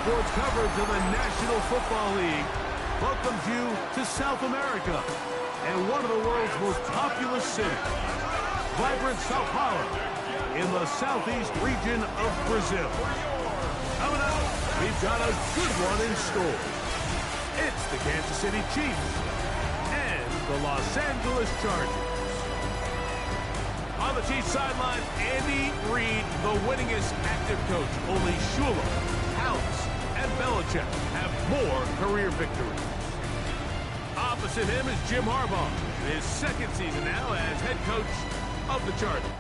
sports coverage of the National Football League welcomes you to South America and one of the world's most populous cities, vibrant Sao Paulo, in the southeast region of Brazil. Coming up, we've got a good one in store. It's the Kansas City Chiefs and the Los Angeles Chargers. On the Chiefs sideline, Andy Reid, the winningest active coach. Only Shula, House, and Belichick have more career victories. Opposite him is Jim Harbaugh, in his second season now as head coach of the Chargers.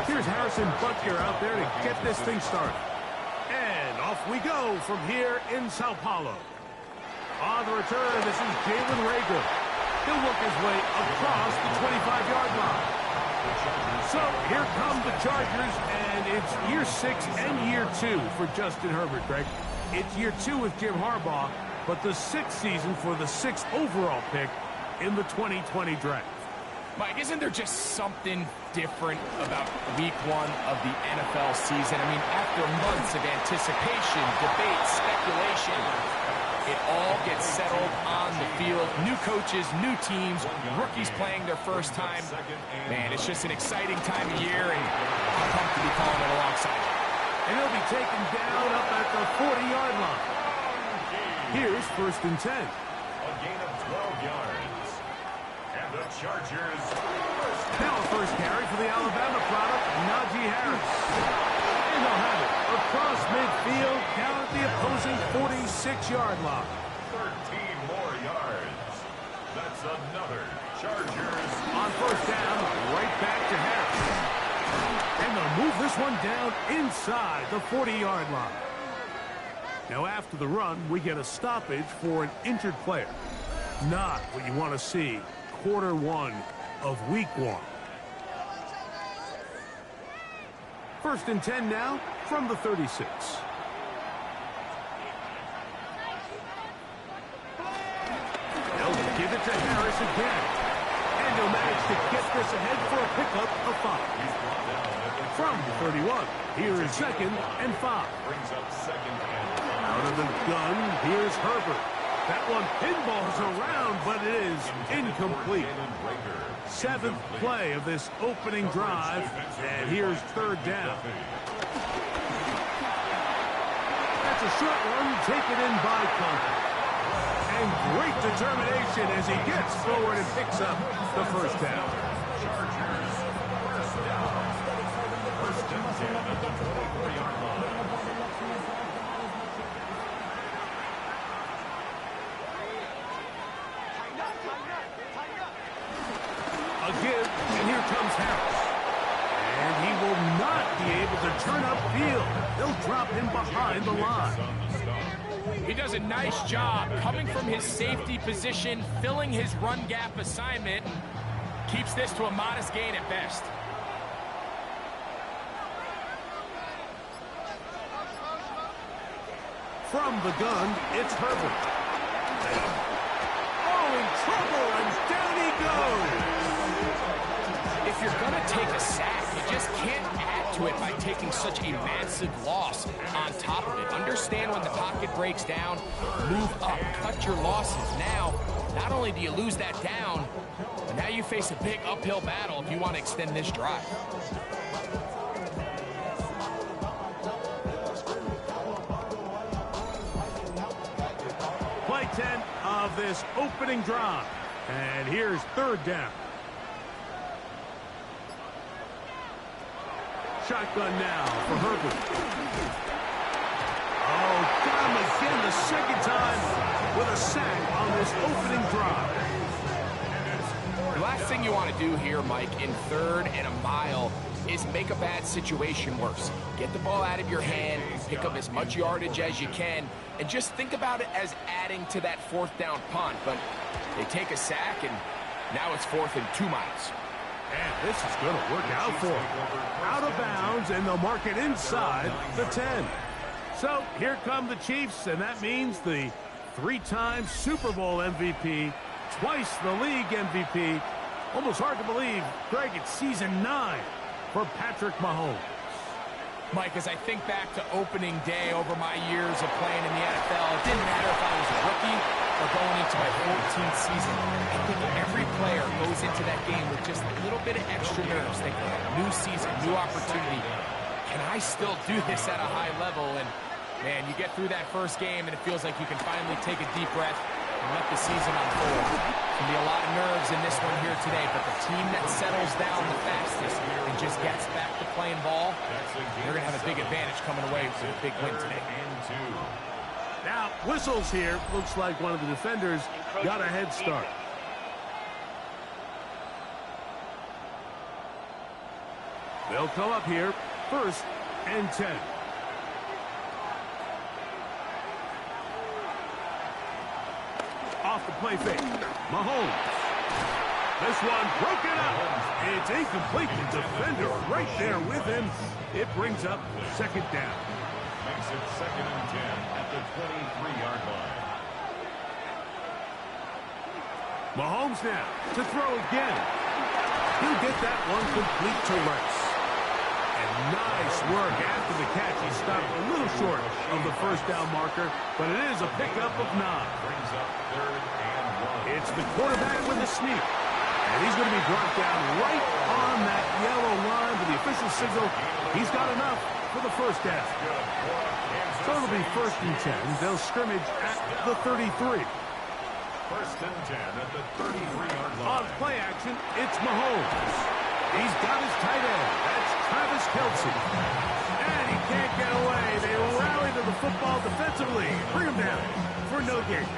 Here's Harrison Butker out there to get this thing started. And off we go from here in Sao Paulo. On the return, this is Jalen Reagor. He'll work his way across the 25-yard line. So here come the Chargers, and it's year 6 and year 2 for Justin Herbert, Greg. It's year 2 with Jim Harbaugh, but the 6th season for the 6th overall pick in the 2020 draft. Mike, isn't there just something different about week 1 of the NFL season? I mean, after months of anticipation, debate, speculation, it all gets settled on the field. New coaches, new teams, rookies playing their first time. Man, it's just an exciting time of year, and I'm pumped to be calling it alongside you. And he'll be taken down up at the 40-yard line. Here's 1st and 10. A gain of 12 yards. And the Chargers. Now a first carry for the Alabama product, Najee Harris. And they'll have it across midfield down at the opposing 46-yard line. 13 more yards. That's another Chargers. On first down, right back to Harris. And they'll move this one down inside the 40-yard line. Now after the run, we get a stoppage for an injured player. Not what you want to see. Quarter 1 of week 1. 1st and 10 now from the 36. They'll give it to Harris again. And he'll manage to get this ahead for a pickup of 5. From the 31, here is 2nd and 5. Brings up 2nd and 5. Out of the gun, here's Herbert. That one pinballs around, but it is incomplete. 7th play of this opening drive, and here's 3rd down. That's a short one taken in by Conklin. And great determination as he gets forward and picks up the 1st down. Chargers, 1st down. 1st and 10 at the 24-yard line. A give, and here comes Harris. And he will not be able to turn upfield. They'll drop him behind the line. He does a nice job coming from his safety position, filling his run gap assignment, keeps this to a modest gain at best. From the gun, it's Herbert. Oh, in trouble, and down he goes. If you're going to take a sack, you just can't add to it by taking such a massive loss on top of it. Understand when the pocket breaks down, move up, cut your losses. Now, not only do you lose that down, but now you face a big uphill battle if you want to extend this drive. Play 10 of this opening drive. And here's 3rd down. Shotgun now for Herbert. Oh, got him again the 2nd time with a sack on this opening drive. The last thing you want to do here, Mike, in 3rd and a mile is make a bad situation worse. Get the ball out of your hand, pick up as much yardage as you can, and just think about it as adding to that 4th down punt. But they take a sack, and now it's 4th and 2 miles. And this is going to work out for him. Out of bounds, and they'll mark it inside the 10. So here come the Chiefs, and that means the 3-time Super Bowl MVP Twice the league MVP. Almost hard to believe, Greg, it's season 9 for Patrick Mahomes. Mike, as I think back to opening day over my years of playing in the NFL, it didn't matter if I was a rookie or going into my 14th season. I think every player goes into that game with just a little bit of extra nerves. They got a new season, new opportunity. Can I still do this at a high level? And, man, you get through that first game, and it feels like you can finally take a deep breath and let the season unfold. Can be a lot of nerves in this one here today, but the team that settles down the fastest and just gets back to playing ball, they're going to have a big advantage coming away with a big win today. Now, whistles here. Looks like one of the defenders got a head start. They'll come up here, 1st and 10. Off the play fake. Mahomes. This one broken up. It's incomplete. The defender right there with him. It brings up 2nd down. Makes it 2nd and 10 at the 23-yard line. Mahomes now to throw again. He'll get that one complete to Rice. And nice work after the catch. He stopped a little short of the 1st down marker, but it is a pickup of 9. Brings up 3rd and 1. It's the quarterback with a sneak. And he's going to be brought down right on that yellow line for the official signal. He's got enough for the 1st down. So it'll be 1st and 10. They'll scrimmage at the 33. 1st and 10 at the 33-yard line. On play action, it's Mahomes. He's got his tight end. That's Travis Kelce. And he can't get away. They rally to the football defensively. Bring him down for no gain.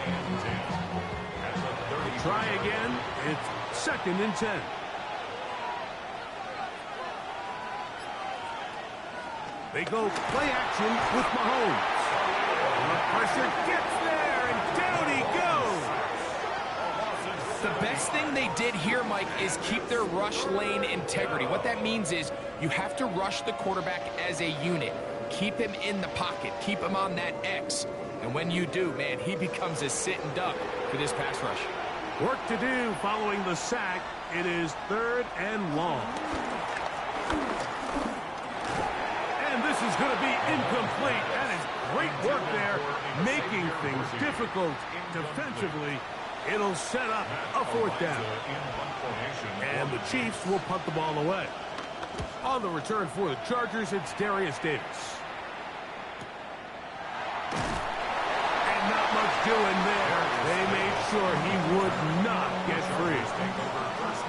Try again. It's 2nd and 10. They go play action with Mahomes. The pressure gets there, and down he goes. The best thing they did here, Mike, is keep their rush lane integrity. What that means is you have to rush the quarterback as a unit. Keep him in the pocket. Keep him on that X. And when you do, man, he becomes a sitting duck for this pass rush. Work to do following the sack. It is 3rd and long. And this is going to be incomplete. That is great work there, making things difficult defensively. It'll set up a 4th down. And the Chiefs will punt the ball away. On the return for the Chargers, it's Darius Davis. And not much doing there. They made sure he would not get free.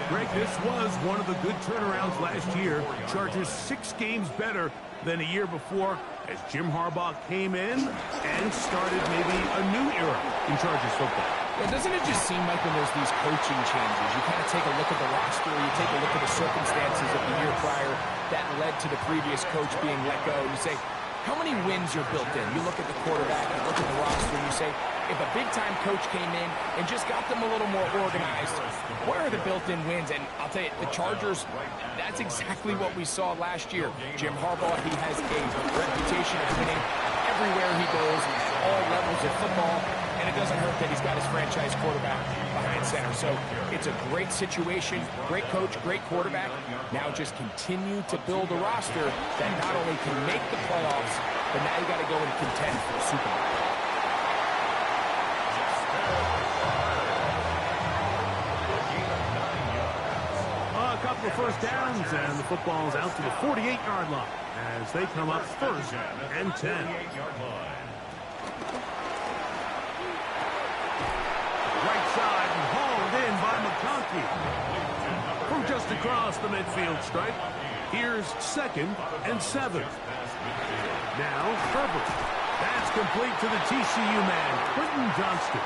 Greg, this was one of the good turnarounds last year. Chargers 6 games better than a year before as Jim Harbaugh came in and started maybe a new era in Chargers football. Well, doesn't it just seem like when there's these coaching changes, you kind of take a look at the roster, you take a look at the circumstances of the year prior that led to the previous coach being let go, and you say, how many wins are built in? You look at the quarterback, you look at the roster, and you say, if a big-time coach came in and just got them a little more organized, what are the built-in wins? And I'll tell you, the Chargers, that's exactly what we saw last year. Jim Harbaugh, he has a reputation of winning everywhere he goes, all levels of football, and it doesn't hurt that he's got his franchise quarterback behind center. So it's a great situation, great coach, great quarterback. Now just continue to build a roster that not only can make the playoffs, but now you got to go and contend for the Super Bowl. A couple of 1st downs, and the football's out to the 48-yard line as they come up 1st and 10. Right side and hauled in by McConkey. From just across the midfield stripe, here's 2nd and 7. Now, Herbert. That's complete to the TCU man, Quentin Johnston.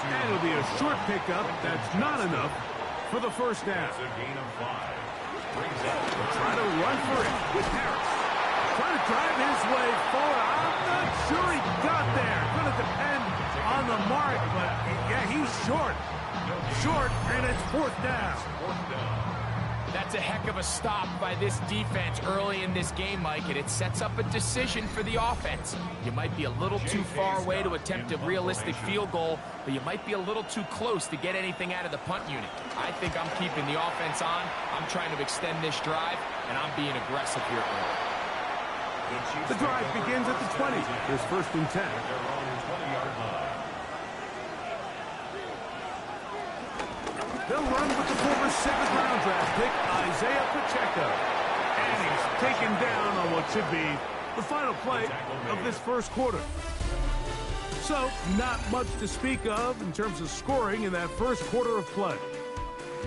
And it'll be a short pickup. That's not enough for the 1st down. Try to run for it with Harris. Try to drive his way forward. I'm not sure he got there. Going to depend on the mark, but yeah, he's short. Short, and it's 4th down. That's a heck of a stop by this defense early in this game, Mike, and it sets up a decision for the offense. You might be a little too far away to attempt a realistic field goal, but you might be a little too close to get anything out of the punt unit. I think I'm keeping the offense on. I'm trying to extend this drive, and I'm being aggressive here early. The drive begins at the 20. Here's 1st and 10. They'll run with the former 7th-round draft pick, Isaiah Pacheco. And he's taken down on what should be the final play of this first quarter. So, not much to speak of in terms of scoring in that first quarter of play.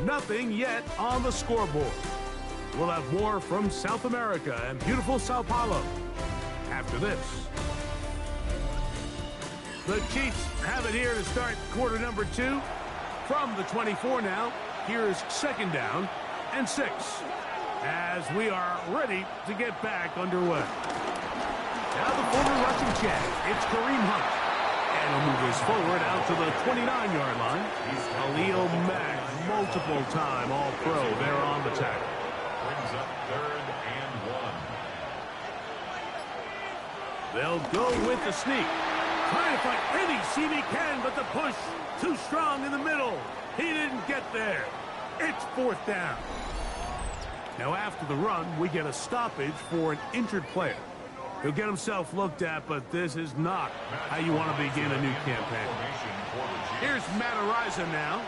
Nothing yet on the scoreboard. We'll have more from South America and beautiful Sao Paulo after this. The Chiefs have it here to start quarter number 2. From the 24 now, here's 2nd down and 6 as we are ready to get back underway. Now the former Russian champ, it's Kareem Hunt. And he'll move this forward out to the 29-yard line. Khalil Mack, multiple-time All-Pro there on the tackle. Brings up 3rd and 1. They'll go with the sneak. Trying to find any seam he can, but the push too strong in the middle. He didn't get there. It's 4th down. Now after the run, we get a stoppage for an injured player. He'll get himself looked at, but this is not how you want to begin a new campaign. Here's Matt Ariza now,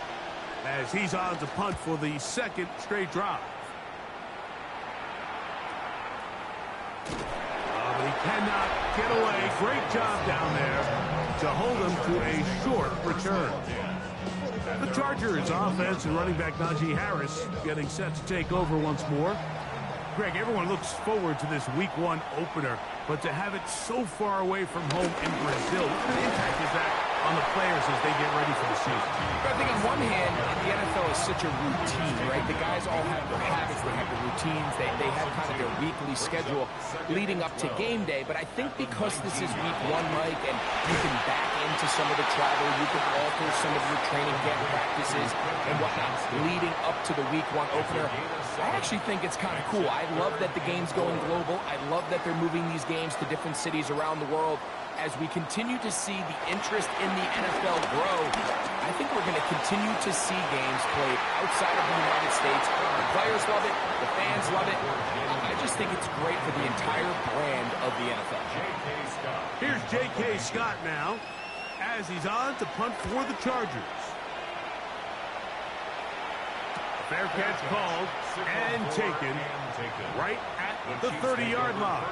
as he's on to punt for the 2nd straight drive. He cannot get away. Great job down there to hold him to a short return. The Chargers offense and running back Najee Harris getting set to take over once more. Greg, everyone looks forward to this Week 1 opener, but to have it so far away from home in Brazil, what kind of impact is that on the players as they get ready for the season? I think on one hand, the NFL is such a routine, right? The guys all have their habits, they have their routines, they have kind of their weekly schedule leading up to game day. But I think because this is Week 1, Mike, and you can back into some of the travel, you can alter some of your training camp practices and whatnot leading up to the Week 1 opener. I actually think it's kind of cool. I love that the game's going global. I love that they're moving these games to different cities around the world. As we continue to see the interest in the NFL grow, I think we're going to continue to see games played outside of the United States. The players love it. The fans love it. I just think it's great for the entire brand of the NFL. Here's J.K. Scott now, as he's on to punt for the Chargers. Fair catch called and taken right at the 30-yard line.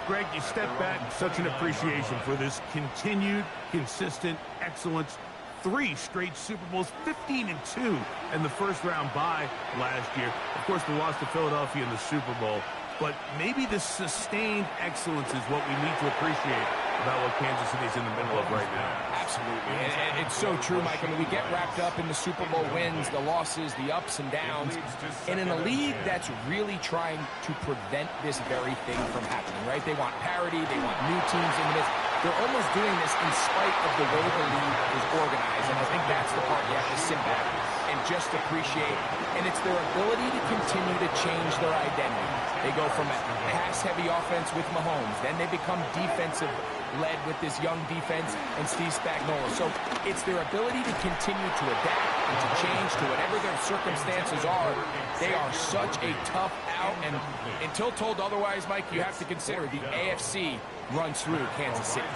Greg, you step back, such an appreciation for this continued, consistent excellence. 3 straight Super Bowls, 15-2 in the first-round bye last year. Of course, they lost to Philadelphia in the Super Bowl. But maybe the sustained excellence is what we need to appreciate about what Kansas City is in the middle of right now. Absolutely. And it's so true, Mike. I mean, we get wrapped up in the Super Bowl wins, the losses, the ups and downs. And in a league that's really trying to prevent this very thing from happening, right? They want parity. They want new teams in this. They're almost doing this in spite of the way the league is organized. And I think that's the part you have to sit back and just appreciate. And it's their ability to continue to change their identity. They go from a pass-heavy offense with Mahomes. Then they become defensive-led with this young defense and Steve Spagnuolo. So it's their ability to continue to adapt and to change to whatever their circumstances are. They are such a tough out. And until told otherwise, Mike, you have to consider the AFC runs through Kansas City.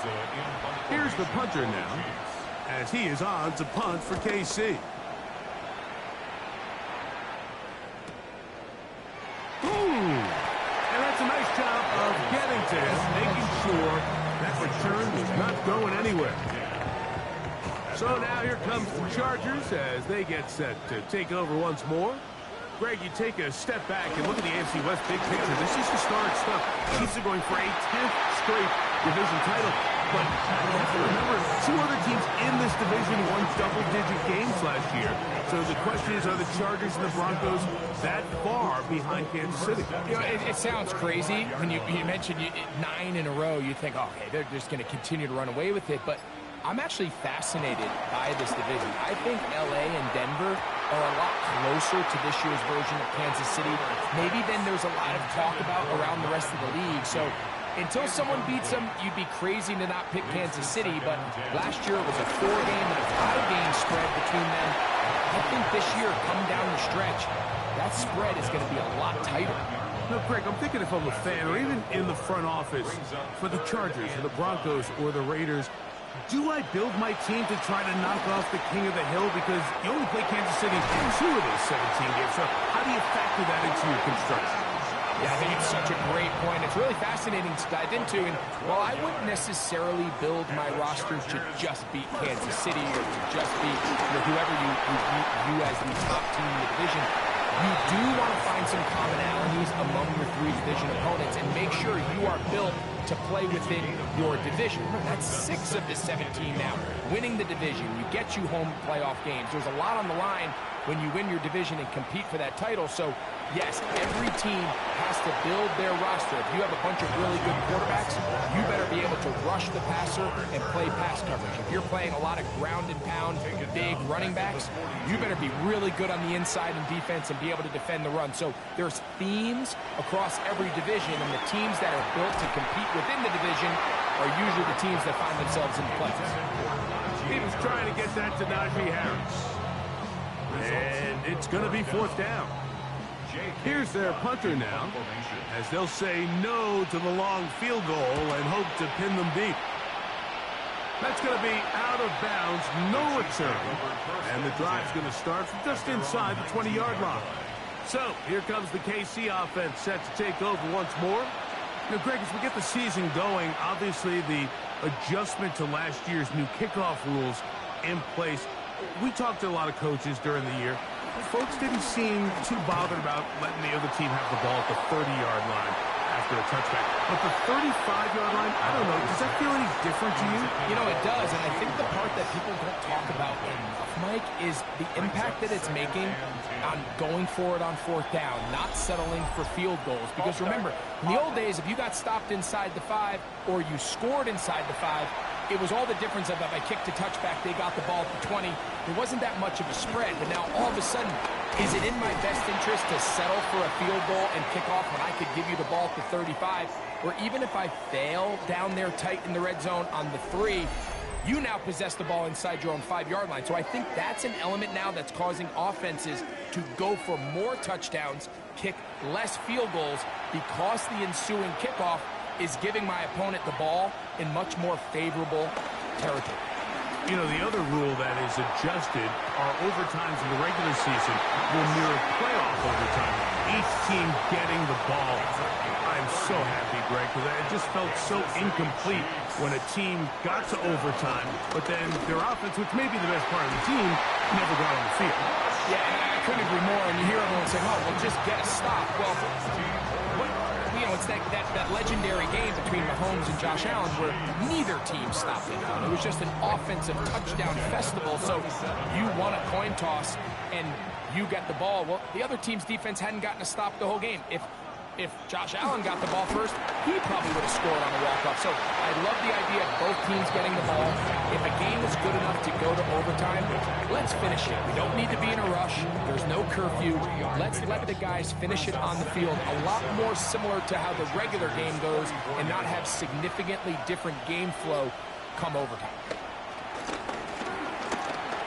Here's the punter now, as he is on to punt for KC. And that's a nice job of getting to him, making sure that return was not going anywhere. So now here comes the Chargers as they get set to take over once more. Greg, you take a step back and look at the AFC West big picture. This is historic stuff. Chiefs are going for a 10th straight division title. But you have to remember, 2 other teams in this division won double-digit games last year. So the question is, are the Chargers and the Broncos that far behind Kansas City? You know, it sounds crazy when you mentioned 9 in a row. You think, oh, okay, they're just going to continue to run away with it. But I'm actually fascinated by this division. I think L.A. and Denver are a lot closer to this year's version of Kansas City, maybe then there's a lot of talk about around the rest of the league. So until someone beats them, you'd be crazy to not pick Kansas City, but last year it was a 4-game and a 5-game spread between them. I think this year, coming down the stretch, that spread is going to be a lot tighter. No, Greg, I'm thinking if I'm a fan or even in the front office for the Chargers or the Broncos or the Raiders, do I build my team to try to knock off the king of the hill? Because you only play Kansas City in 2 of those 17 games. So how do you factor that into your construction? Yeah, I think it's such a great point. It's really fascinating to dive into. And while I wouldn't necessarily build my roster to just beat Kansas City or to just beat whoever you view as the top team in the division, you do want to find some commonalities among your 3 division opponents and make sure you are built to play within your division. That's 6 of the 17 now. Winning the division, you get you home playoff games. There's a lot on the line when you win your division and compete for that title. So, yes, every team has to build their roster. If you have a bunch of really good quarterbacks, you better be able to rush the passer and play pass coverage. If you're playing a lot of ground and pound, big running backs, you better be really good on the inside in defense and be able to defend the run. So there's themes across every division, and the teams that are built to compete within the division are usually the teams that find themselves in the playoffs. He was trying to get that to Najee Harris. And it's going to be 4th down. Here's their punter now, as they'll say no to the long field goal and hope to pin them deep. That's going to be out of bounds, no return. And the drive's going to start from just inside the 20-yard line. So here comes the KC offense set to take over once more. Now, Greg, as we get the season going, obviously the adjustment to last year's new kickoff rules in place. We talked to a lot of coaches during the year. Folks didn't seem too bothered about letting the other team have the ball at the 30-yard line after a touchback. But the 35-yard line, I don't know, does that feel any different to you? You know, it does, and I think the part that people don't talk about enough, Mike, is the impact that it's making on going for it on 4th down, not settling for field goals. Because remember, in the old days, if you got stopped inside the 5 or you scored inside the 5, it was all the difference of if I kicked a touchback, they got the ball at the 20. There wasn't that much of a spread, but now all of a sudden, is it in my best interest to settle for a field goal and kick off when I could give you the ball at the 35? Or even if I fail down there tight in the red zone on the 3, you now possess the ball inside your own 5-yard line. So I think that's an element now that's causing offenses to go for more touchdowns, kick less field goals, because the ensuing kickoff is giving my opponent the ball in much more favorable territory. You know, the other rule that is adjusted are overtimes in the regular season will mirror playoff overtime. Each team getting the ball. I'm so happy, Greg, because it just felt so incomplete when a team got to overtime, but then their offense, which may be the best part of the team, never got on the field. Yeah, and I couldn't agree more. And you hear everyone saying, oh, well, just get a stop. Well, you know, it's that legendary game between Mahomes and Josh Allen where neither team stopped anyone. It was just an offensive touchdown festival. So you won a coin toss and you get the ball. Well, the other team's defense hadn't gotten a stop the whole game. If Josh Allen got the ball first, he probably would have scored on a walk-off. So I love the idea of both teams getting the ball. If a game is good enough to go to overtime, let's finish it. We don't need to be in a rush. There's no curfew. Let's let the guys finish it on the field. A lot more similar to how the regular game goes and not have significantly different game flow come overtime.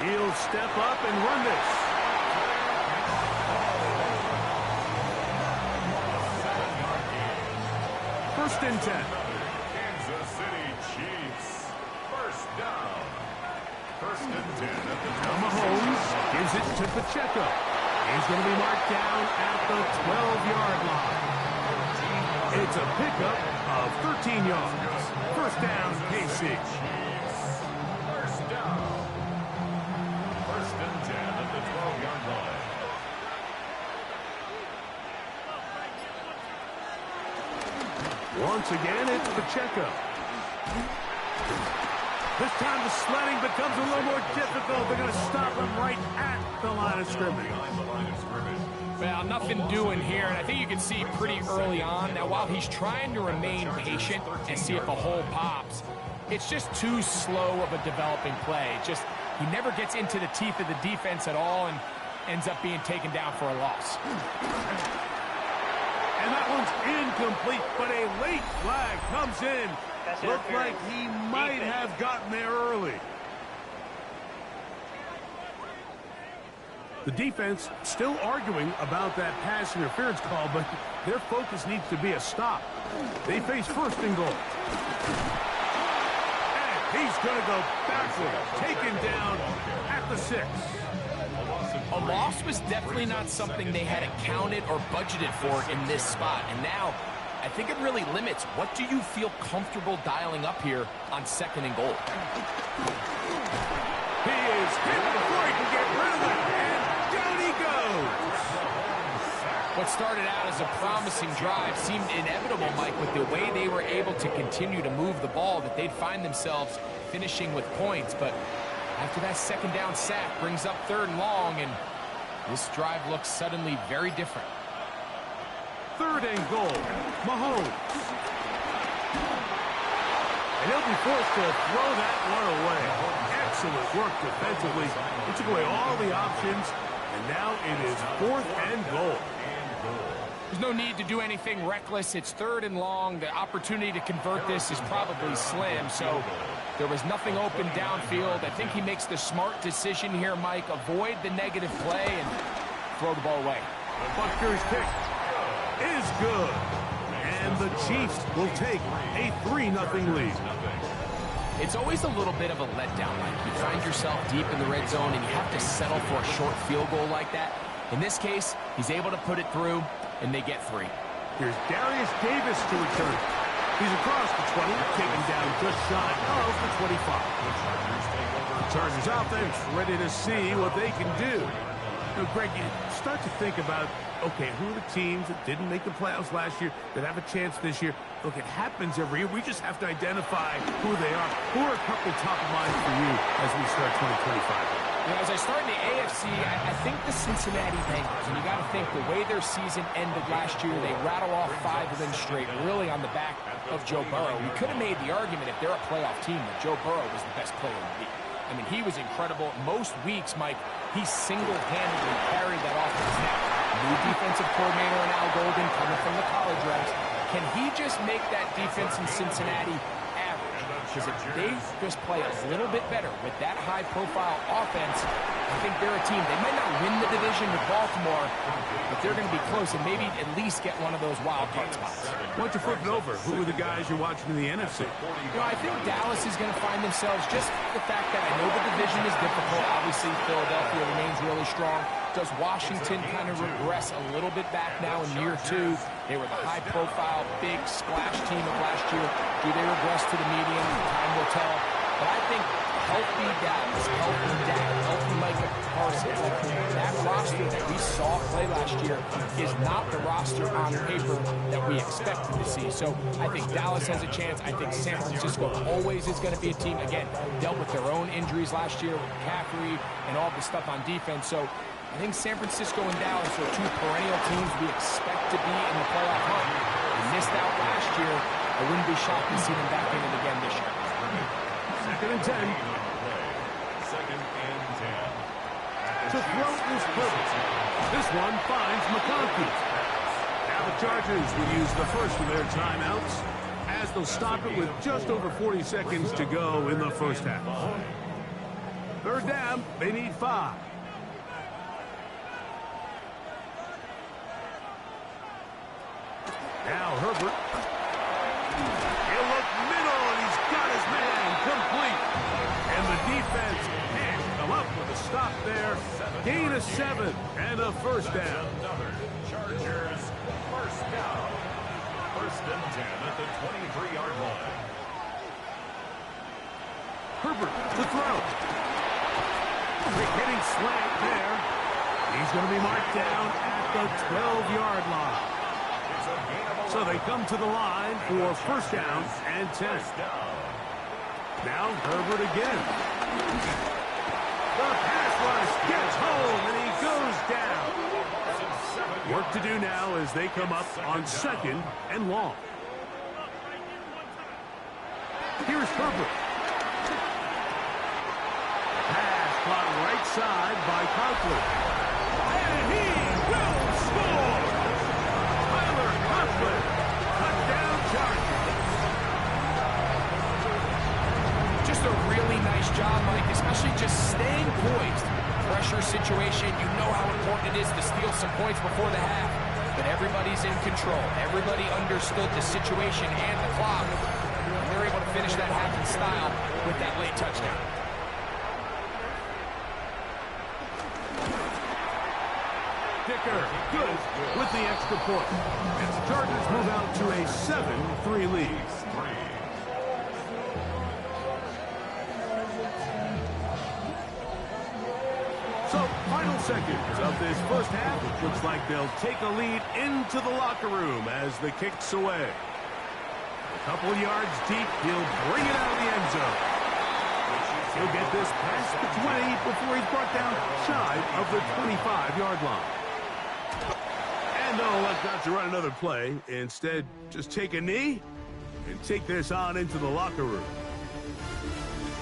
He'll step up and run this. First and 10. Kansas City Chiefs. First down. First and 10 at the Now Mahomes gives it to Pacheco. He's going to be marked down at the 12-yard line. It's a pickup of 13 yards. First down, KC. First down. First and 10 at the 12-yard line. Once again, it's Pacheco. This time the sledding becomes a little more difficult. They're going to stop him right at the line of scrimmage. Well, nothing doing here, and I think you can see pretty early on. Now, while he's trying to remain patient and see if a hole pops, it's just too slow of a developing play. He never gets into the teeth of the defense at all, and ends up being taken down for a loss. And that one's incomplete, but a late flag comes in. Looked like he might have gotten there early. The defense still arguing about that pass interference call, but their focus needs to be a stop. They face first and goal. And he's going to go backward, taken down at the 6. A loss was definitely not something they had accounted or budgeted for in this spot. And now, I think it really limits what do you feel comfortable dialing up here on second and goal. He is hit before he can get rid of it, and down he goes. What started out as a promising drive seemed inevitable, Mike, with the way they were able to continue to move the ball, that they'd find themselves finishing with points. But after that second down sack brings up third and long, and this drive looks suddenly very different. Third and goal, Mahomes. And he'll be forced to throw that one away. Excellent work defensively. He took away all the options, and now it is fourth and goal. There's no need to do anything reckless. It's third and long. The opportunity to convert this is probably slim, so there was nothing open downfield. I think he makes the smart decision here, Mike. Avoid the negative play and throw the ball away. The Buccaneers kick is good. And the Chiefs will take a 3-0 lead. It's always a little bit of a letdown, Mike. You find yourself deep in the red zone and you have to settle for a short field goal like that. In this case, he's able to put it through, and they get 3. Here's Darius Davis to return. He's across the 20, taken down just shy of the 25. The Chargers offense ready to see what they can do. Now, Greg, you start to think about, okay, who are the teams that didn't make the playoffs last year that have a chance this year? Look, it happens every year. We just have to identify who they are. Who are a couple top of mind for you as we start 2025? You know, as I start in the AFC, I think the Cincinnati Bengals, and you got to think the way their season ended last year, they rattle off 5 of them straight, really on the back of Joe Burrow. We could have made the argument if they're a playoff team that Joe Burrow was the best player in the league. I mean, he was incredible. Most weeks, Mike, he single-handedly carried that offense. Now, new defensive coordinator in Al Golden coming from the college ranks. Can he just make that defense in Cincinnati average? Because if they just play a little bit better with that high-profile offense, I think they're a team. They might not win the division with Baltimore, but they're going to be close and maybe at least get one of those wild card spots. Why don't you flip it over? Who are the guys you're watching in the NFC? You know, I think Dallas is going to find themselves, just the fact that I know the division is difficult. Obviously, Philadelphia remains really strong. Does Washington kind of regress a little bit back now in year 2? They were the high-profile, big splash team of last year. Do they regress to the median? Time will tell. But I think healthy Dallas, healthy Dak, healthy Micah Parsons, that roster that we saw play last year is not the roster on paper that we expected to see. So I think Dallas has a chance. I think San Francisco always is going to be a team, again, dealt with their own injuries last year with McCaffrey and all the stuff on defense. So I think San Francisco and Dallas are 2 perennial teams we expect to be in the playoff hunt. They missed out last year. I wouldn't be shocked to see them back in it again this year. Second and 10. Second and 10. To throw is perfect. This one finds McConkey. Now the Chargers will use the first of their timeouts as they'll stop it with just over 40 seconds to go in the first half. Third down, they need 5. Now Herbert. He'll look middle, and he's got his man complete. And the defense can't come up with a stop there. Gain of 7 and a first down. Chargers, first down. First and 10 at the 23-yard line. Herbert to throw. Quick hitting slant there. He's going to be marked down at the 12-yard line. So they come to the line for first down and 10. Now Herbert again. The pass rush gets home, and he goes down. Work to do now as they come up on second and long. Here's Herbert. Pass caught right side by Conklin. And he will score! Tyler Conklin, touchdown Chargers. Just a really nice job, Mike, especially just staying poised. Pressure situation, you know how important it is to steal some points before the half. But everybody's in control. Everybody understood the situation and the clock. And they're able to finish that half in style with that late touchdown. Dicker, good with the extra point. As the Chargers move out to a 7-3 lead. So, final seconds of this first half. It looks like they'll take a lead into the locker room as the kick's away. A couple yards deep, he'll bring it out of the end zone. He'll get this past the 20 before he's brought down shy of the 25-yard line. And no, let's not to run another play. Instead, just take a knee and take this on into the locker room.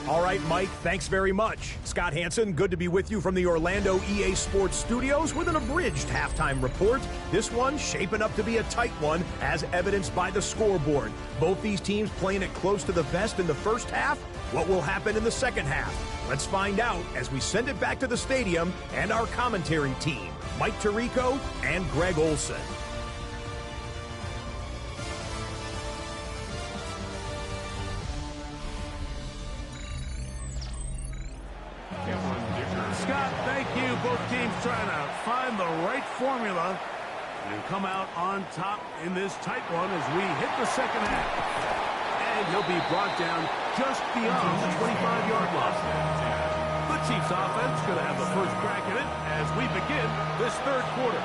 All right, Mike, thanks very much. Scott Hansen, good to be with you from the Orlando EA Sports Studios with an abridged halftime report. This one shaping up to be a tight one, as evidenced by the scoreboard. Both these teams playing it close to the vest in the first half. What will happen in the second half? Let's find out as we send it back to the stadium and our commentary team, Mike Tirico and Greg Olson. Scott, thank you. Both teams trying to find the right formula and come out on top in this tight one as we hit the second half. And he'll be brought down just beyond the 25-yard line. The Chiefs offense going to have the first crack at it as we begin this third quarter.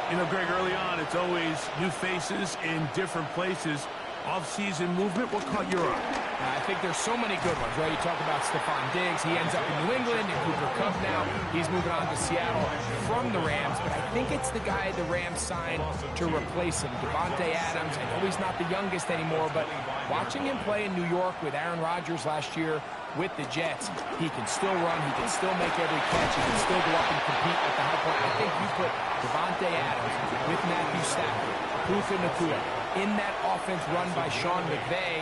You know, Greg, early on, it's always new faces in different places. Off-season movement, what caught your eye? I think there's so many good ones, right? You talk about Stephon Diggs. He ends up in New England, and Cooper Kupp now. He's moving on to Seattle from the Rams, but I think it's the guy the Rams signed to replace him, Davante Adams. I know he's not the youngest anymore, but watching him play in New York with Aaron Rodgers last year with the Jets, he can still run, he can still make every catch, he can still go up and compete at the high point. I think you put Davante Adams with Matthew Stafford, Puka Nacua, in that offense run by Sean McVay.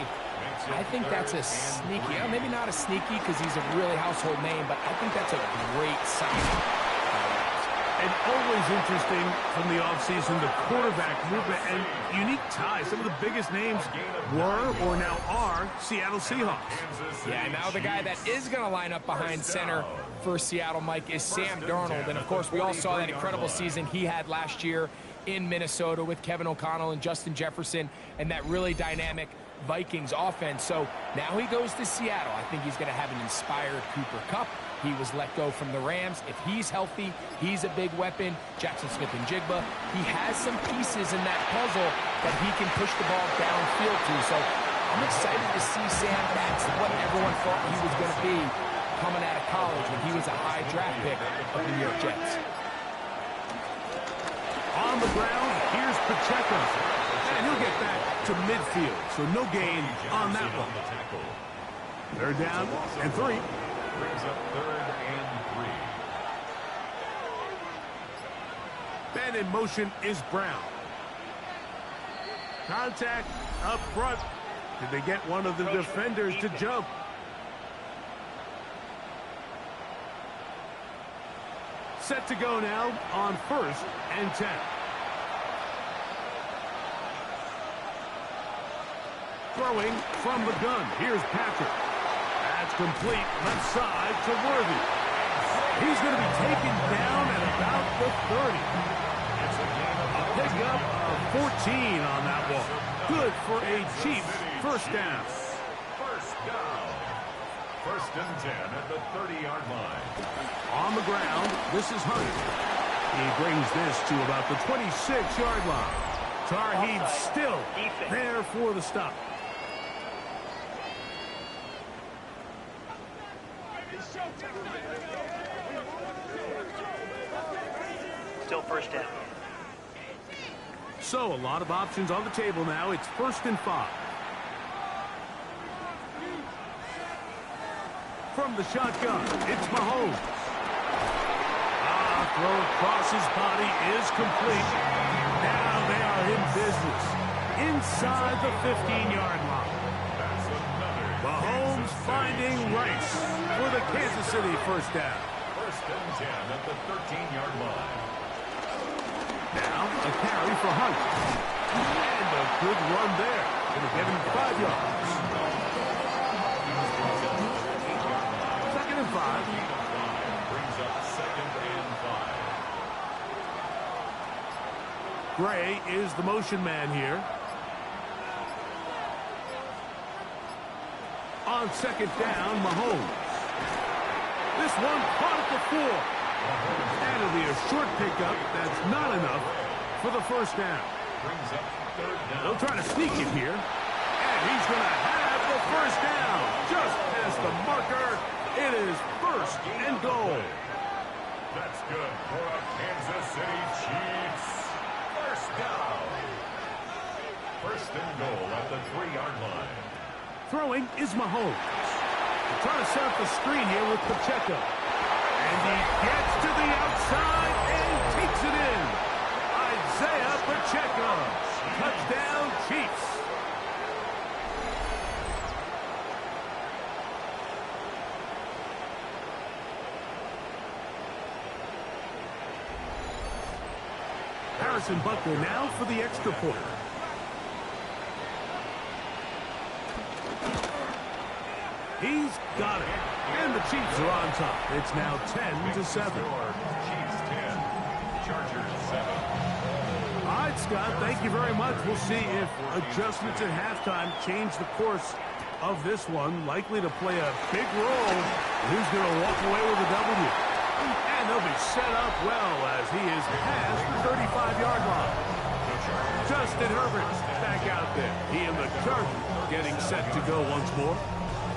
I think that's a sneaky, maybe not a sneaky because he's a really household name, but I think that's a great sign. And always interesting from the offseason, the quarterback movement and unique ties. Some of the biggest names were or now are Seattle Seahawks. Yeah, and now the guy that is going to line up behind center for Seattle, Mike, is Sam Darnold. And, of course, we all saw that incredible season he had last year in Minnesota with Kevin O'Connell and Justin Jefferson and that really dynamic Vikings offense. So now he goes to Seattle. I think he's going to have an inspired Cooper Kupp. He was let go from the Rams. If he's healthy, he's a big weapon. Jackson Smith-Njigba, he has some pieces in that puzzle that he can push the ball downfield to. So I'm excited to see Sam. That's what everyone thought he was going to be coming out of college when he was a high draft pick of the New York Jets. On the ground, here's Pacheco. And he'll get back to midfield, so no gain on that one. Third down and 3. Brings up 3rd and 3. Man in motion is Brown. Contact up front. Did they get one of the defenders to jump? Set to go now on 1st and 10. Throwing from the gun. Here's Patrick. That's complete. Left side to Worthy. He's going to be taken down at about the 30. A pickup of 14 on that one. Good for a Chiefs first down. First down. 1st and 10 at the 30-yard line. On the ground, this is Hunt. He brings this to about the 26-yard line. Tarheed still there for the stop. Still first down. So, a lot of options on the table now. It's 1st and 5. From the shotgun, it's Mahomes. throw across his body is complete. Now they are in business inside the 15-yard line. Mahomes finding Rice for the Kansas City first down. First and 10 at the 13-yard line. Now a carry for Hunt. And a good run there. Going to get him 5 yards. Second and 5. Brings up second and 5. Gray is the motion man here. On second down, Mahomes. This one caught at the 4. And it'll be a short pickup. That's not enough for the first down. Brings up third down. They'll try to sneak it here. And he's going to have the first down. Just past the marker. It is first and goal. That's good for a Kansas City Chiefs. First down. First and goal at the 3-yard line. Throwing is Mahomes. They're trying to set up the screen here with Pacheco. And he gets to the outside and takes it in. Isaiah Pacheco. Touchdown, Chiefs. Harrison Butker now for the extra point. He's got it. And the Chiefs are on top. It's now 10-7. Chiefs 10, Chargers 7. All right, Scott, thank you very much. We'll see if adjustments at halftime change the course of this one. Likely to play a big role. Who's going to walk away with a W? And they'll be set up well as he is past the 35-yard line. Justin Herbert back out there. He and the Chargers getting set to go once more.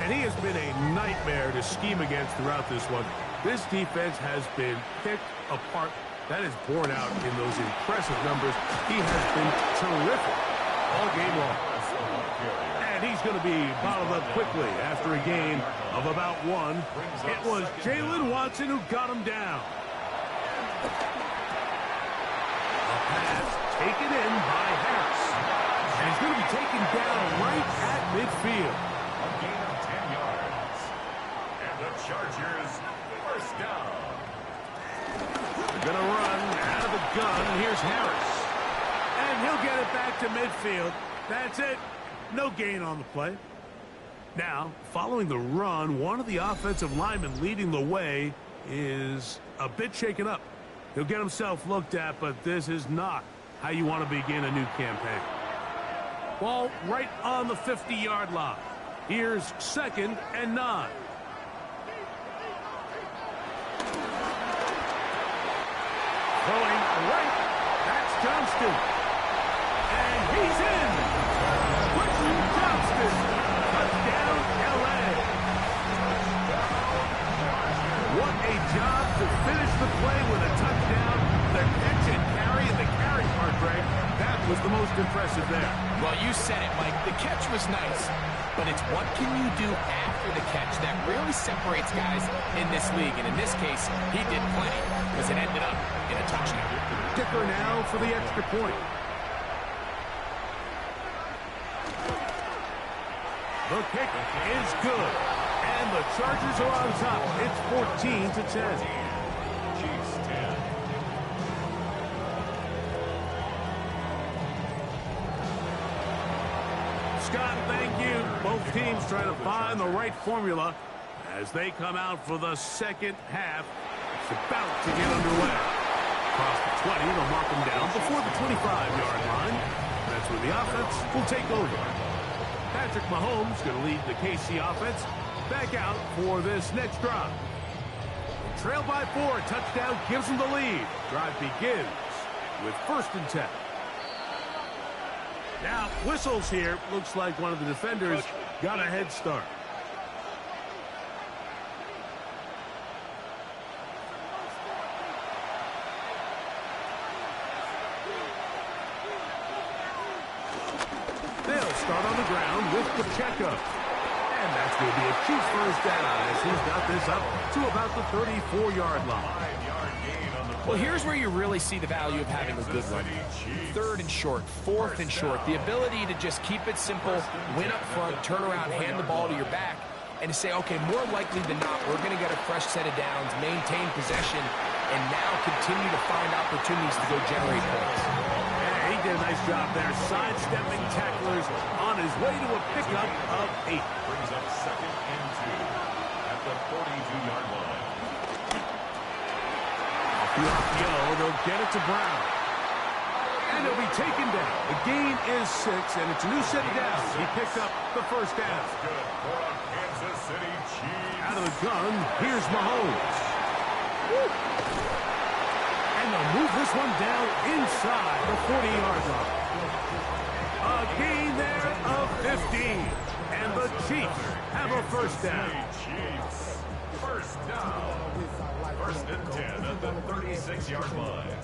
And he has been a nightmare to scheme against throughout this one. This defense has been picked apart. That is borne out in those impressive numbers. He has been terrific all game long. And he's going to be bottled up quickly after a gain of about 1. It was Jalen Watson who got him down. A pass taken in by Harris. And he's going to be taken down right at midfield. A gain of 10 yards. And the Chargers first down. They're going to run out of the gun, and here's Harris. And he'll get it back to midfield. That's it. No gain on the play. Now, following the run, one of the offensive linemen leading the way is a bit shaken up. He'll get himself looked at, but this is not how you want to begin a new campaign. Ball right on the 50-yard line. Here's second and 9. Throwing right. That's Johnston. And he's in. Quentin Johnston. Touchdown, L.A. What a job to finish the play with a touchdown. The catch and carry and the carry part, Greg. That was the most impressive there. Well, you said it, Mike. The catch was nice, but it's what can you do after the catch that really separates guys in this league. And in this case, he did plenty because it ended up in a touchdown. Kicker now for the extra point. The kick is good. And the Chargers are on top. It's 14-10. Chiefs 10. Scott, thank you. Both teams trying to find the right formula as they come out for the second half. It's about to get underway. Across the 20, they'll mark them down before the 25-yard line. That's where the offense will take over. Patrick Mahomes going to lead the KC offense back out for this next drive. Trail by 4, touchdown gives them the lead. Drive begins with first and 10. Now, whistles here. Looks like one of the defenders got a head start. They'll start on the ground with Pacheco. And that's going to be a Chiefs first down as he's got this up to about the 34-yard line. 5-yard gain on the Well, here's where you really see the value of having a good run. 3rd and short, 4th and short. The ability to just keep it simple, win up front, turn around, hand the ball to your back, and to say, okay, more likely than not, we're going to get a fresh set of downs, maintain possession, and now continue to find opportunities to go generate points. Yeah, he did a nice job there, sidestepping tacklers on his way to a pickup of 8. Brings up 2nd and 2 at the 42-yard line. The RPO, they'll get it to Brown. And he'll be taken down. The gain is 6, and it's a new set of downs. He picked up the first down. Good for our Kansas City Chiefs. Out of the gun, here's Mahomes. Woo. And they'll move this one down inside the 40-yard line. A gain there of 15. And the Chiefs have a first down. Chiefs. First down. 1st and 10 at the 36-yard line.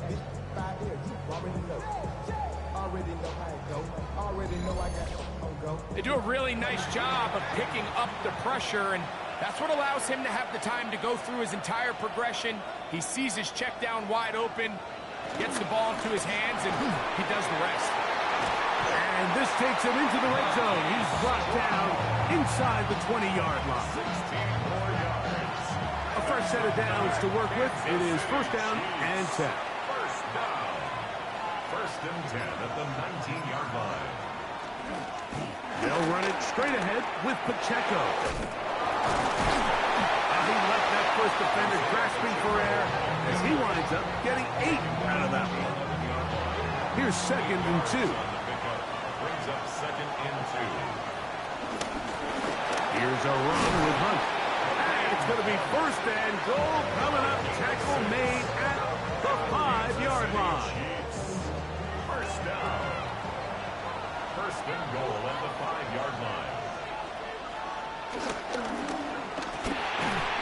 They do a really nice job of picking up the pressure, and that's what allows him to have the time to go through his entire progression. He sees his check down wide open, gets the ball into his hands, and he does the rest. And this takes him into the red zone. He's brought down inside the 20-yard line. 16 more yards. A first set of downs to work with. It is first down and 10. First down. 1st and 10 at the 19-yard line. They'll run it straight ahead with Pacheco. He left that first defender grasping for air as he winds up getting 8 out of that one. Here's 2nd and 2. Brings up 2nd and 2. Here's a run with Hunt. And it's going to be first and goal coming up. Tackle made at the 5-yard line. First down. 1st and goal at the 5-yard line.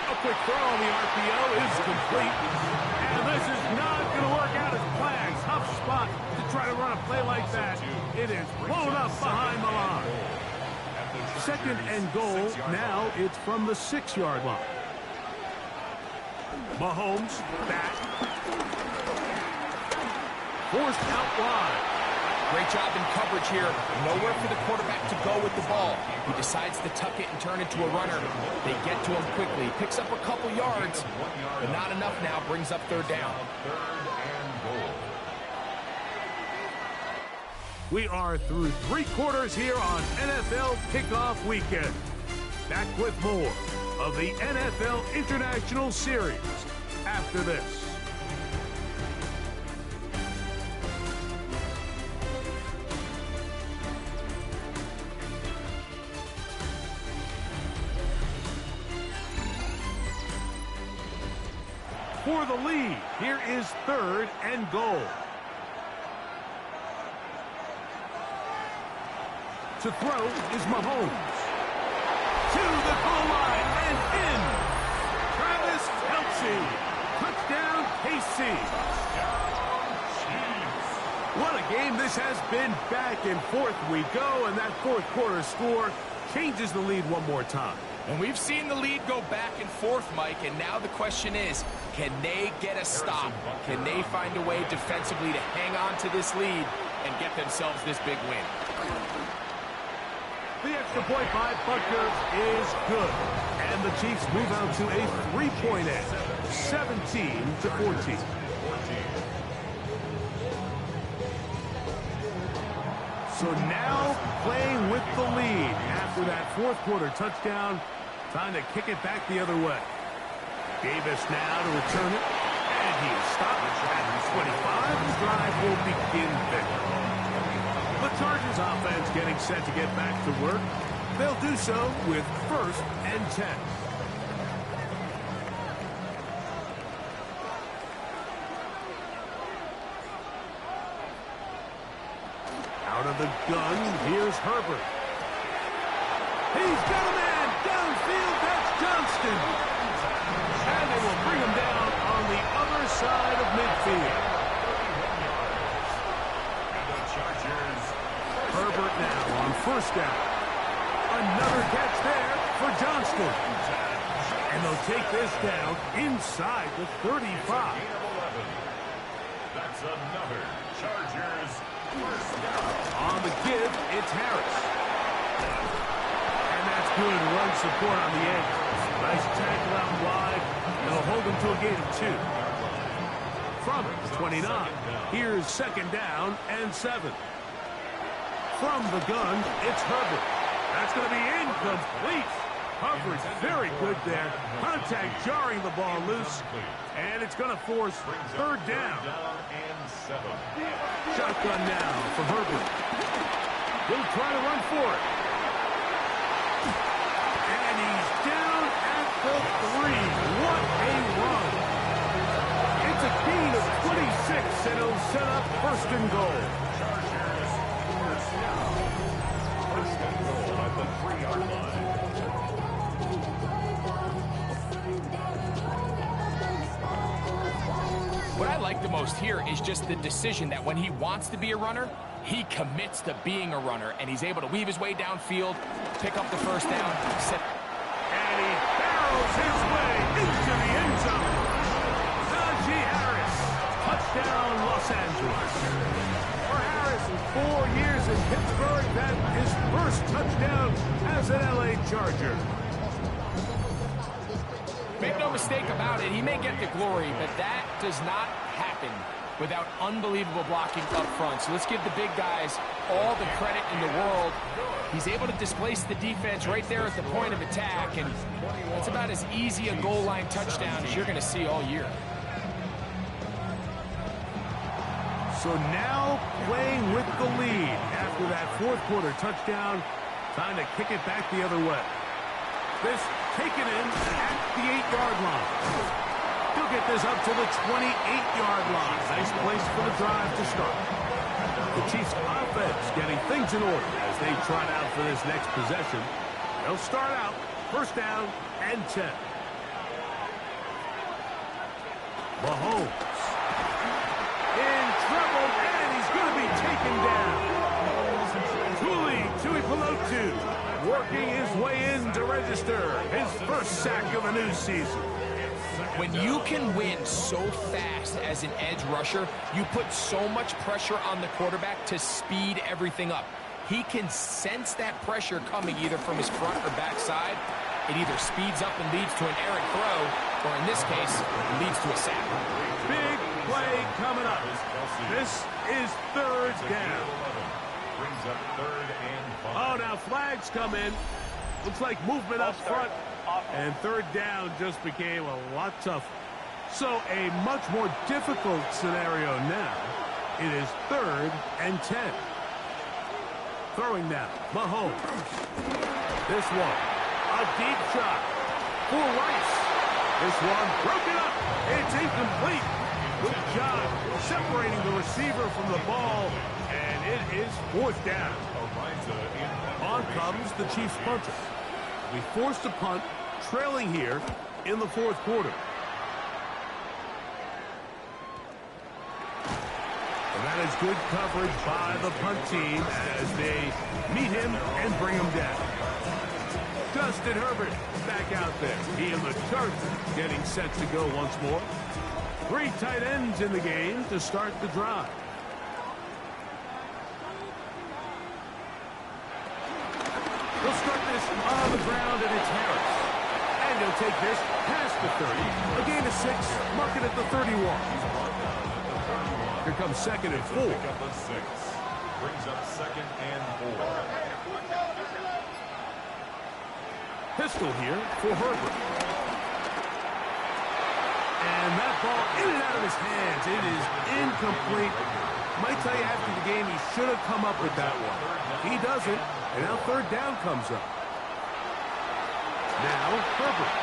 A quick throw on the RPO is complete. And this is not going to work out as planned. Tough spot to try to run a play like that. It is blown up behind the line. 2nd and goal. Now it's from the 6-yard line. Mahomes back. Forced out wide. Great job in coverage here. Nowhere for the quarterback to go with the ball. He decides to tuck it and turn it to a runner. They get to him quickly. Picks up a couple yards, but not enough now. Brings up 3rd down. 3rd and goal. We are through 3 quarters here on NFL Kickoff Weekend. Back with more of the NFL International Series after this. For the lead, here is 3rd and goal. To throw is Mahomes. To the goal line and in. Travis Kelce. Touchdown, KC. What a game this has been. Back and forth we go, and that 4th quarter score changes the lead one more time. And we've seen the lead go back and forth, Mike, and now the question is, can they get a stop? Can they find a way defensively to hang on to this lead and get themselves this big win? The extra point by Butker is good. And the Chiefs move out to a 3-point edge, 17-14. So now playing with the lead after that 4th quarter touchdown. Time to kick it back the other way. Davis now to return it. And he is stopped at the 25. The drive will begin there. The Chargers offense getting set to get back to work. They'll do so with 1st and 10. Out of the gun, here's Herbert. He's got a man downfield, that's Johnston. And they will bring him down on the other side of midfield. Herbert now on 1st down. Another catch there for Johnston. And they'll take this down inside the 35. another Chargers first down. On the give, it's Harris. And that's good run support on the edge. Nice tackle out wide. It'll hold them to a gain of 2. From 29, here's second down and 7. From the gun, it's Herbert. That's going to be incomplete. Coverage very good there. Contact jarring the ball loose. And it's going to force third down. Shotgun now for Herbert. He'll try to run for it. And he's down at the 3. What a run. It's a gain of 26, and it'll set up first and goal. First and goal at the 3-yard line. What I like the most here is just the decision that when he wants to be a runner, he commits to being a runner, and he's able to weave his way downfield, pick up the first down, set. And he barrels his way into the end zone. Najee Harris, touchdown Los Angeles. For Harris, 4 years in Pittsburgh, that is his first touchdown as an LA Charger. Make no mistake about it, he may get the glory, but that does not happen without unbelievable blocking up front. So let's give the big guys all the credit in the world. He's able to displace the defense right there at the point of attack, and that's about as easy a goal line touchdown as you're going to see all year. So now playing with the lead after that fourth quarter touchdown. Time to kick it back the other way. This taken in at the 8-yard line. He'll get this up to the 28-yard line. Nice place for the drive to start. The Chiefs offense getting things in order as they trot out for this next possession. They'll start out first down and 10. Mahomes in trouble, and he's going to be taken down. Tui Pelotu working his way in to register his first sack of the new season. When you can win so fast as an edge rusher, you put so much pressure on the quarterback to speed everything up. He can sense that pressure coming either from his front or back side. It either speeds up and leads to an errant throw, or in this case, leads to a sack. Big play coming up. This is third down. Brings up 3rd and 5. Oh, now flags come in. Looks like movement up front. And third down just became a lot tougher. So a much more difficult scenario now. It is 3rd and 10. Throwing now, Mahomes. This one, a deep shot for Rice. This one broken up. It's incomplete. Good job separating the receiver from the ball. And it is 4th down. On comes the Chiefs punter. We forced a punt, trailing here in the fourth quarter. And that is good coverage by the punt team as they meet him and bring him down. Justin Herbert back out there. He and the Chargers getting set to go once more. 3 tight ends in the game to start the drive. He'll start this on the ground, and it's Harris. And he'll take this past the 30. A gain of 6, mark it at the 31. Here comes 2nd and 4. Pick up a 6. Brings up 2nd and 4. Pistol here for Herbert. And that ball in and out of his hands. It is incomplete. Might tell you after the game he should have come up with that one. He doesn't, and now third down comes up. Now Herbert.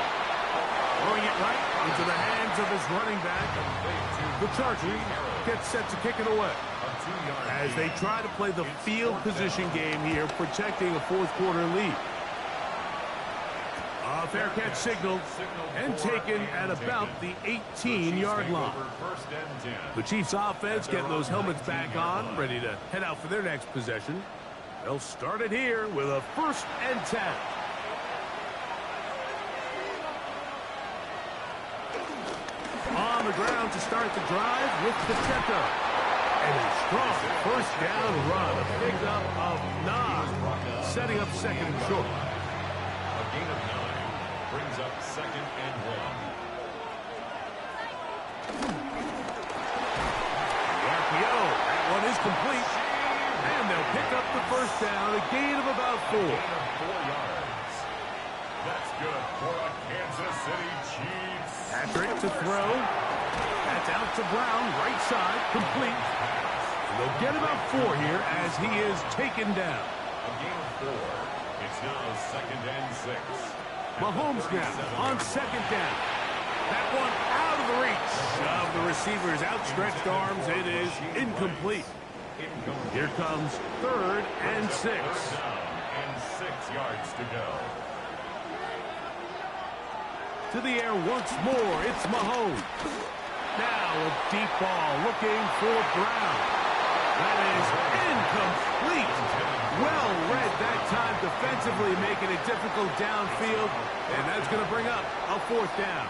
Throwing it right into the hands of his running back. The Chargers get set to kick it away. As they try to play the field position game here, protecting a fourth quarter lead. A fair catch signaled and taken at about the 18-yard line. The Chiefs offense getting those helmets back on, ready to head out for their next possession. They'll start it here with a 1st and 10. On the ground to start the drive with Pacheco. And a strong first down run, a pickup of 9, setting up second and short. A gain of 9 brings up second and 1. The RPO, that one is complete. And they'll pick up the first down, a gain of about 4. Gain of 4 yards. That's good for a Kansas City Chiefs. Patrick to throw. That's out to Brown, right side, complete. And they'll get about 4 here as he is taken down. A gain of 4. It's now second and 6. Mahomes now on second down. That one out of the reach of the receiver's outstretched arms. It is incomplete. Here comes third and 6. First down and 6 yards to go. To the air once more, it's Mahomes. Now a deep ball looking for Brown. That is incomplete. Well read that time defensively, making it difficult downfield. And that's going to bring up a 4th down.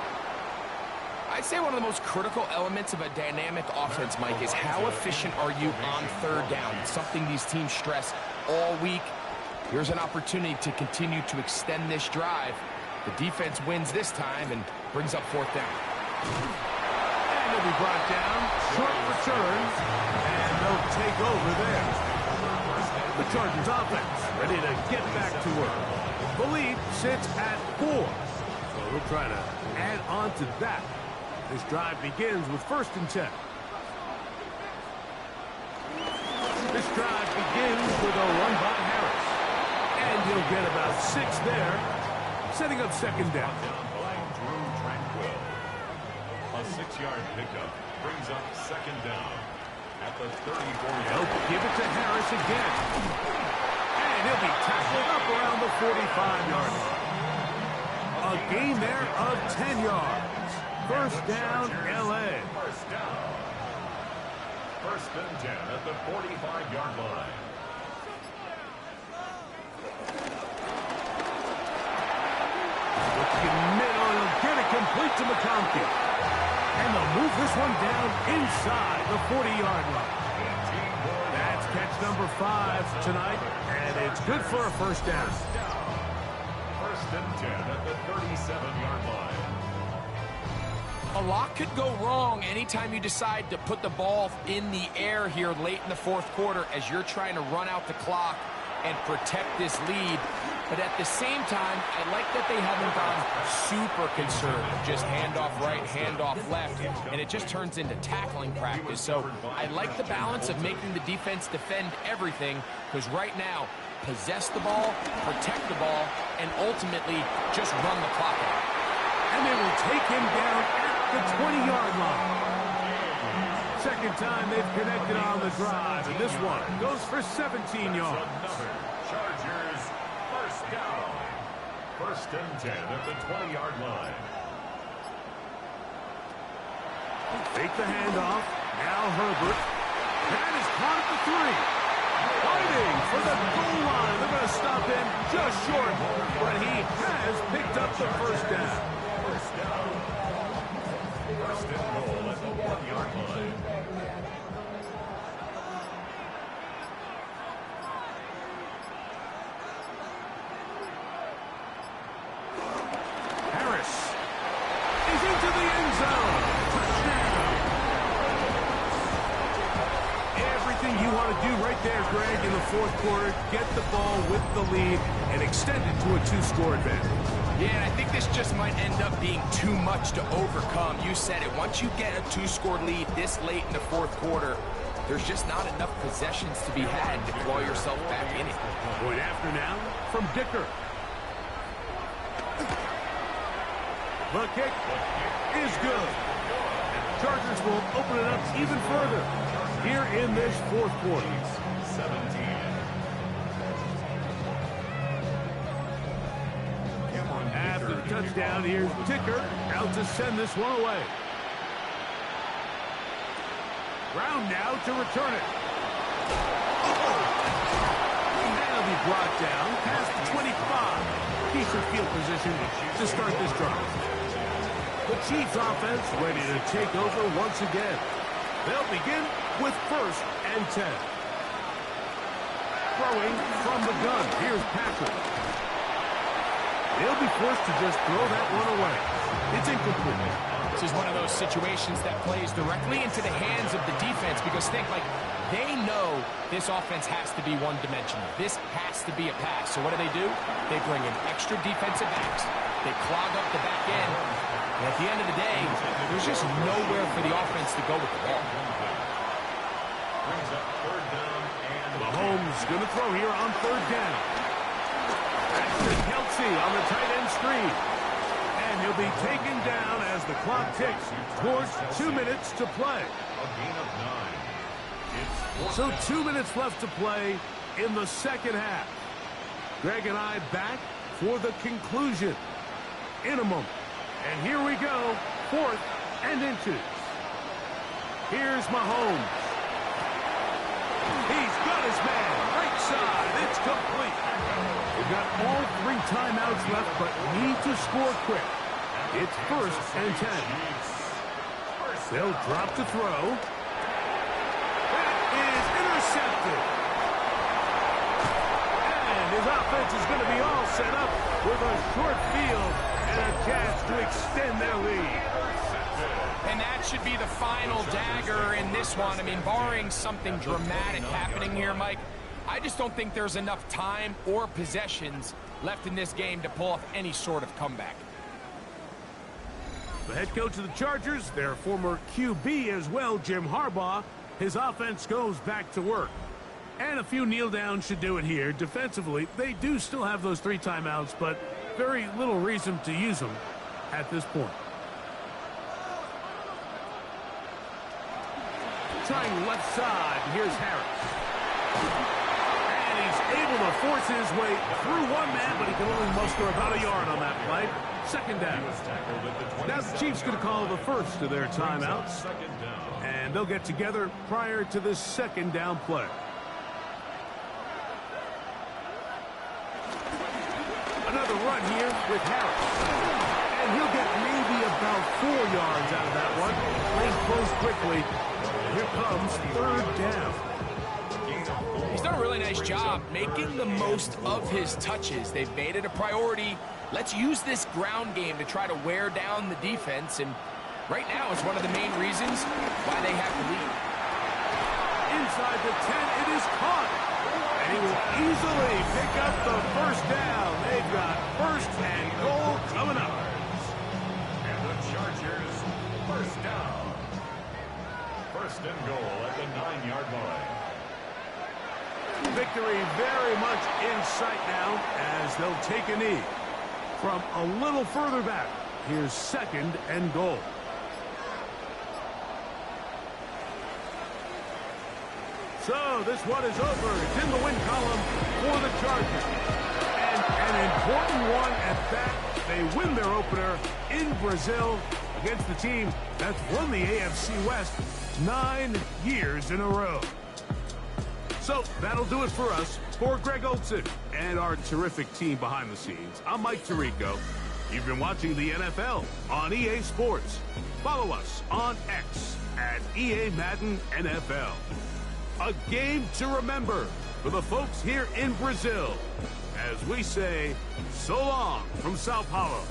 I'd say one of the most critical elements of a dynamic offense, Mike, is how efficient are you on 3rd down? It's something these teams stress all week. Here's an opportunity to continue to extend this drive. The defense wins this time and brings up 4th down. And he'll be brought down. Short returns. And they'll take over there. The Chargers offense ready to get back to work. The lead sits at 4. So we'll try to add on to that. This drive begins with 1st and 10. This drive begins with a run by Harris. And he'll get about 6 there, setting up second down. By Drew Tranquill. A 6-yard pickup brings up second down at the 34-yard. They'll give it to Harris again. And he'll be tackled up around the 45-yard line. A gain there of 10 yards. First down, L.A. First down. First and 10 at the 45-yard line. Looking middle, and he'll get it complete to McConkey. And they'll move this one down inside the 40-yard line. That's catch number 5 tonight, and it's good for a first down. First and 10 at the 37-yard line. A lot could go wrong anytime you decide to put the ball in the air here late in the 4th quarter as you're trying to run out the clock and protect this lead. But at the same time, I like that they haven't gone super conservative. Just handoff right, handoff left, and it just turns into tackling practice. So I like the balance of making the defense defend everything, because right now, possess the ball, protect the ball, and ultimately just run the clock out. And they will take him down at the 20-yard line. Second time they've connected on the drive, and this one goes for 17 yards. Another Chargers first down. First and 10 at the 20-yard line. Fake the handoff. Now Herbert. That is caught at the 3. Fighting for the goal line. They're going to stop him just short, but he has picked up the first down. First down. First and goal at the 1-yard line. Harris is into the end zone. Touchdown. Everything you want to do right there, Greg, in the 4th quarter. Get the ball with the lead and extend it to a 2-score advantage. Yeah, and I think this just might end up being too much to overcome. You said it. Once you get a 2-score lead this late in the 4th quarter, there's just not enough possessions to be had to claw yourself back in it. Point after now from Dicker. The kick is good. And the Chargers will open it up even further here in this 4th quarter. 17. After the touchdown, here's Dicker out to send this one away. Brown now to return it. And that'll be brought down past the 25. Decent field position to start this drive. The Chiefs offense ready to take over once again. They'll begin with 1st and 10. Throwing from the gun. Here's Patrick. They'll be forced to just throw that one away. It's incomplete. This is one of those situations that plays directly into the hands of the defense because they know this offense has to be one-dimensional. This has to be a pass. So what do? They bring in extra defensive backs. They clog up the back end. And at the end of the day, there's just nowhere for the offense to go with the ball. Mahomes going to throw here on 3rd down. That's to Kelsey on the tight end screen. And he'll be taken down as the clock ticks towards 2 minutes to play. So 2 minutes left to play in the second half. Greg and I back for the conclusion in a moment. And here we go, 4th and inches. Here's Mahomes. He's got his man, right side, it's complete. We've got all 3 timeouts left, but need to score quick. It's 1st and 10. They'll drop to throw. That is intercepted. And his offense is going to be all set up with a short field and a chance to extend their lead. And that should be the final dagger in this one. I mean, barring something dramatic happening here, Mike, I just don't think there's enough time or possessions left in this game to pull off any sort of comeback. The head coach of the Chargers, their former QB as well, Jim Harbaugh, his offense goes back to work. And a few kneel downs should do it here. Defensively, they do still have those 3 timeouts, but very little reason to use them at this point. Trying left side, here's Harris. And he's able to force his way through one man, but he can only muster about a yard on that play. 2nd down. Now the Chiefs going to call the first of their timeouts. And they'll get together prior to this 2nd down play. Another run here with Harris. And he'll get maybe about 4 yards out of that one. Plays close quickly. Here comes 3rd down. He's done a really nice job making the most of his touches. They've made it a priority. Let's use this ground game to try to wear down the defense. And right now it's one of the main reasons why they have the lead. Inside the 10, it is caught. And he will easily pick up the 1st down. They've got 1st and goal coming up. And the Chargers, 1st down. 1st and goal at the 9-yard line. Victory very much in sight now as they'll take a knee from a little further back. Here's 2nd and goal. So this one is over. It's in the win column for the Chargers. And an important one at that. They win their opener in Brazil against the team that's won the AFC West 9 years in a row. So that'll do it for us. For Greg Olson and our terrific team behind the scenes, I'm Mike Tirico. You've been watching the NFL on EA Sports. Follow us on X at EA Madden NFL. A game to remember for the folks here in Brazil as we say so long from Sao Paulo.